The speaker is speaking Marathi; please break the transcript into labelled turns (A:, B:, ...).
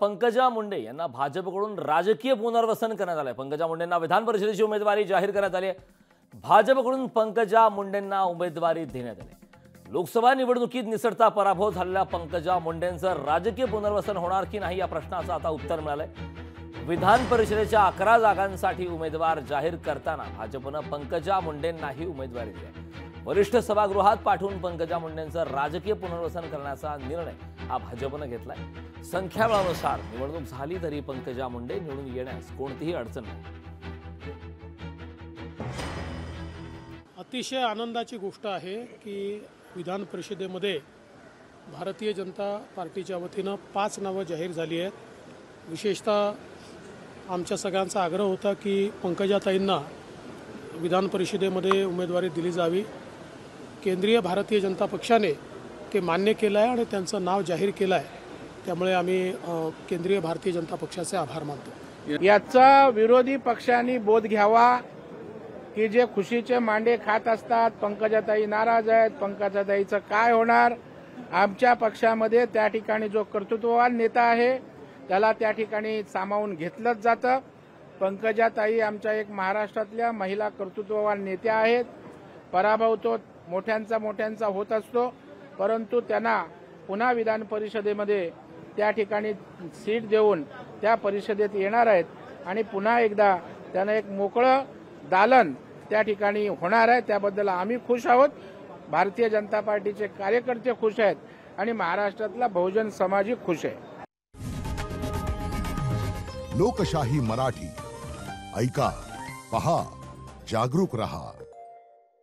A: पंकजा मुंडे यांना भाजपकडून राजकीय पुनर्वसन करण्यात आलंय। पंकजा मुंडेंना विधान परिषदेची उमेदवारी जाहीर करण्यात आली आहे। भाजपकडून पंकजा मुंडेंना उमेदवारी देण्यात आली। लोकसभा निवडणुकीत निसटता पराभव झालेल्या पंकजा मुंडेंचं राजकीय पुनर्वसन होणार की नाही या प्रश्नाचं आता उत्तर मिळालंय। विधान परिषदेच्या 11 जागांसाठी उमेदवार जाहीर करताना भाजपनं पंकजा मुंडेंनाही उमेदवारी दिली आहे। वरिष्ठ सभागृहात पाठवून पंकजा मुंडेंचं राजकीय पुनर्वसन करण्याचा निर्णय हा भाजपनं घेतलाय। संख्याबळानुसार निवडणूक झाली तरी पंकजा मुंडे निवडून येण्यास कोणतीही अडचण नाही।
B: अतिशय आनंदाची गोष्ट आहे की विधान परिषदेमध्ये भारतीय जनता पार्टीच्या वतीनं 5 नावं जाहीर झाली आहेत। विशेषतः आमच्या सगळ्यांचा आग्रह होता की पंकजाताईंना विधान परिषदेमध्ये उमेदवारी दिली जावी। केंद्रीय भारतीय जनता पक्षाने ते मान्य केलं आहे आणि त्यांचं नाव जाहीर केलं आहे। त्यामुळे आम्ही केंद्रीय भारतीय जनता पक्षाचे आभार मानतो।
C: याचा विरोधी पक्षांनी बोध घ्यावा की जे खुशीचे मांडे खात असतात, पंकजाताई नाराज आहेत, पंकजाताईचं काय होणार। आमच्या पक्षामध्ये त्या ठिकाणी जो कर्तृत्ववान नेता आहे त्याला त्या ठिकाणी सामावून घेतलंच जातं। पंकजाताई आमच्या एक महाराष्ट्रातल्या महिला कर्तृत्ववान नेत्या आहेत। पराभव तो मोठ्यांचा होत असतो, परंतु त्यांना पुन्हा विधान परिषदेमध्ये त्या ठिकाणी सीट देऊन त्या परिषदेत येणार आहेत आणि पुन्हा एकदा त्यांना एक मोकळं दालन त्या ठिकाणी होणार आहे। त्याबद्दल आम्ही खुश आहोत, भारतीय जनता पार्टीचे कार्यकर्ते खुश आहेत आणि महाराष्ट्रातला बहुजन समाजही खुश आहे।
D: लोकशाही मराठी ऐका, पहा, जागरूक रहा।